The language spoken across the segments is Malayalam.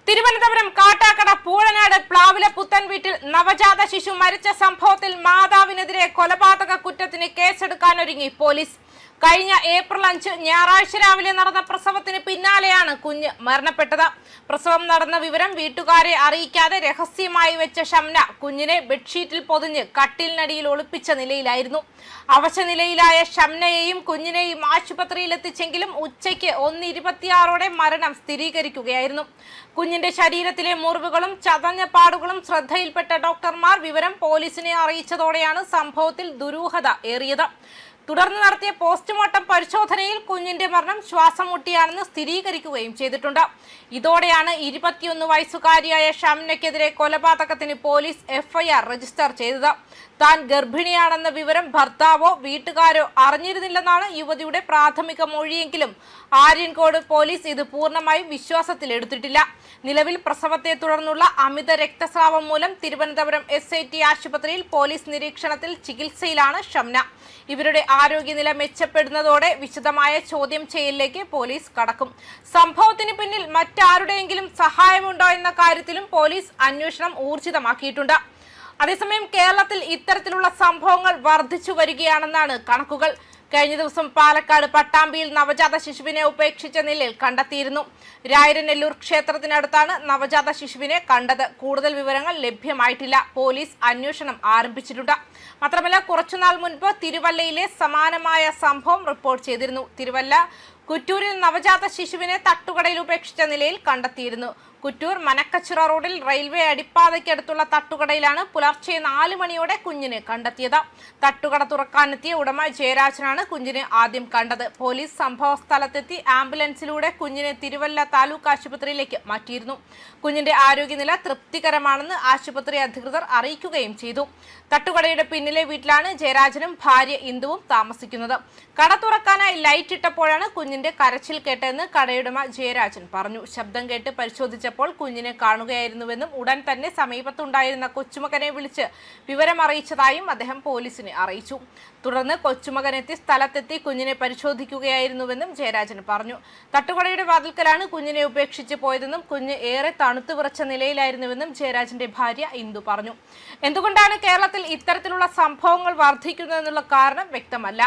തിരുവനന്തപുരം കാട്ടാക്കട പൂഴനാട് പ്ലാവിലെ പുത്തൻ വീട്ടിൽ നവജാത ശിശു മരിച്ച സംഭവത്തിൽ മാതാവിനെതിരെ കൊലപാതക കുറ്റത്തിന് കേസെടുക്കാനൊരുങ്ങി പോലീസ്. കഴിഞ്ഞ ഏപ്രിൽ 5 ഞായറാഴ്ച രാവിലെ നടന്ന പ്രസവത്തിന് പിന്നാലെയാണ് കുഞ്ഞ് മരണപ്പെട്ടത്. പ്രസവം നടന്ന വിവരം വീട്ടുകാരെ അറിയിക്കാതെ രഹസ്യമായി വെച്ച ഷംന കുഞ്ഞിനെ ബെഡ്ഷീറ്റിൽ പൊതിഞ്ഞ് കട്ടിലിനടിയിൽ ഒളിപ്പിച്ച നിലയിലായിരുന്നു. അവശനിലയിലായ ഷംനയെയും കുഞ്ഞിനെയും ആശുപത്രിയിലെത്തിച്ചെങ്കിലും ഉച്ചയ്ക്ക് 1:26 മരണം സ്ഥിരീകരിക്കുകയായിരുന്നു. കുഞ്ഞിന്റെ ശരീരത്തിലെ മുറിവുകളും ചതഞ്ഞ പാടുകളും ശ്രദ്ധയിൽപ്പെട്ട ഡോക്ടർമാർ വിവരം പോലീസിനെ അറിയിച്ചതോടെയാണ് സംഭവത്തിൽ ദുരൂഹത ഏറിയത്. തുടർന്ന് നടത്തിയ പോസ്റ്റ്മോർട്ടം പരിശോധനയിൽ കുഞ്ഞിന്റെ മരണം ശ്വാസം മുട്ടിയാണെന്ന് സ്ഥിരീകരിക്കുകയും ചെയ്തിട്ടുണ്ട്. ഇതോടെയാണ് 21 വയസ്സുകാരിയായ ഷംനയ്ക്കെതിരെ കൊലപാതകത്തിന് പോലീസ് FIR രജിസ്റ്റർ ചെയ്തത്. താൻ ഗർഭിണിയാണെന്ന വിവരം ഭർത്താവോ വീട്ടുകാരോ അറിഞ്ഞിരുന്നില്ലെന്നാണ് യുവതിയുടെ പ്രാഥമിക മൊഴിയെങ്കിലും ആര്യൻകോട് പോലീസ് ഇത് പൂർണ്ണമായും വിശ്വാസത്തിലെടുത്തിട്ടില്ല. നിലവിൽ പ്രസവത്തെ തുടർന്നുള്ള അമിത രക്തസ്രാവം മൂലം തിരുവനന്തപുരം SIT ആശുപത്രിയിൽ പോലീസ് നിരീക്ഷണത്തിൽ ചികിത്സയിലാണ് ഷംന. ഇവരുടെ ആരോഗ്യനില മെച്ചപ്പെടുന്നതോടെ വിശദമായ ചോദ്യം ചെയ്യലിലേക്ക് പോലീസ് കടക്കും. സംഭവത്തിന് പിന്നിൽ മറ്റാരുടെയെങ്കിലും സഹായമുണ്ടോ എന്ന കാര്യത്തിലും പോലീസ് അന്വേഷണം ഊർജിതമാക്കിയിട്ടുണ്ട്. അതേസമയം കേരളത്തിൽ ഇത്തരത്തിലുള്ള സംഭവങ്ങൾ വർദ്ധിച്ചു വരികയാണെന്നാണ് കണക്കുകൾ. കഴിഞ്ഞ ദിവസം പാലക്കാട് പട്ടാമ്പിയിൽ നവജാത ശിശുവിനെ ഉപേക്ഷിച്ച നിലയിൽ കണ്ടെത്തിയിരുന്നു. രായരനെല്ലൂർ ക്ഷേത്രത്തിനടുത്താണ് നവജാത ശിശുവിനെ കണ്ടത്. കൂടുതൽ വിവരങ്ങൾ ലഭ്യമായിട്ടില്ല. പോലീസ് അന്വേഷണം ആരംഭിച്ചിട്ടുണ്ട്. മാത്രമല്ല, കുറച്ചുനാൾ മുൻപ് തിരുവല്ലയിലെ സമാനമായ സംഭവം റിപ്പോർട്ട് ചെയ്തിരുന്നു. തിരുവല്ല കുറ്റൂരിൽ നവജാത ശിശുവിനെ തട്ടുകടയിൽ ഉപേക്ഷിച്ച നിലയിൽ കണ്ടെത്തിയിരുന്നു. കുറ്റൂർ മനക്കച്ചിറ റോഡിൽ റെയിൽവേ അടിപ്പാതയ്ക്കടുത്തുള്ള തട്ടുകടയിലാണ് പുലർച്ചെ 4 മണിയോടെ കുഞ്ഞിനെ കണ്ടെത്തിയത്. തട്ടുകട തുറക്കാനെത്തിയ ഉടമ ജയരാജനാണ് കുഞ്ഞിനെ ആദ്യം കണ്ടത്. പോലീസ് സംഭവ സ്ഥലത്തെത്തി ആംബുലൻസിലൂടെ കുഞ്ഞിനെ തിരുവല്ല താലൂക്ക് ആശുപത്രിയിലേക്ക് മാറ്റിയിരുന്നു. കുഞ്ഞിന്റെ ആരോഗ്യനില തൃപ്തികരമാണെന്ന് ആശുപത്രി അധികൃതർ അറിയിക്കുകയും ചെയ്തു. തട്ടുകടയുടെ പിന്നിലെ വീട്ടിലാണ് ജയരാജനും ഭാര്യ ഇന്ദുവും താമസിക്കുന്നത്. കട തുറക്കാനായി ലൈറ്റ് ഇട്ടപ്പോഴാണ് കുഞ്ഞിന്റെ കരച്ചിൽ കേട്ടതെന്ന് കടയുടമ ജയരാജൻ പറഞ്ഞു. ശബ്ദം കേട്ട് പരിശോധിച്ചപ്പോൾ കുഞ്ഞിനെ കാണുകയായിരുന്നുവെന്നും ഉടൻ തന്നെ സമീപത്തുണ്ടായിരുന്ന കൊച്ചുമകനെ വിളിച്ച് വിവരമറിയിച്ചതായും അദ്ദേഹം പോലീസിനെ അറിയിച്ചു. തുടർന്ന് കൊച്ചുമകനെത്തി സ്ഥലത്തെത്തി കുഞ്ഞിനെ പരിശോധിക്കുകയായിരുന്നുവെന്നും ജയരാജൻ പറഞ്ഞു. തട്ടുകടയുടെ വാതിൽക്കലാണ് കുഞ്ഞിനെ ഉപേക്ഷിച്ച് പോയതെന്നും കുഞ്ഞ് ഏറെ തണുത്തു വിറച്ച നിലയിലായിരുന്നുവെന്നും ജയരാജന്റെ ഭാര്യ ഇന്ദു പറഞ്ഞു. എന്തുകൊണ്ടാണ് കേരളത്തിൽ ഇത്തരത്തിലുള്ള സംഭവങ്ങൾ വർദ്ധിക്കുന്നതെന്നുള്ള കാരണം വ്യക്തമല്ല.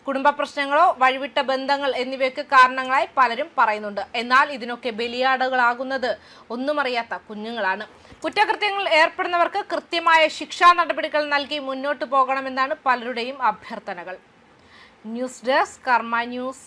കുടുംബ പ്രശ്നങ്ങളോ വഴിവിട്ട ബന്ധങ്ങൾ എന്നിവയ്ക്ക് കാരണങ്ങളായി പലരും പറയുന്നുണ്ട്. എന്നാൽ ഇതിനൊക്കെ ബലിയാടുകളാകുന്നത് ഒന്നുമറിയാത്ത കുഞ്ഞുങ്ങളാണ്. കുറ്റകൃത്യങ്ങളിൽ ഏർപ്പെടുന്നവർക്ക് കൃത്യമായ ശിക്ഷാ നടപടികൾ നൽകി മുന്നോട്ടു പോകണമെന്നാണ് പലരുടെയും അഭ്യർത്ഥനകൾ. ന്യൂസ് ഡെസ്ക് കർമ്മ ന്യൂസ്.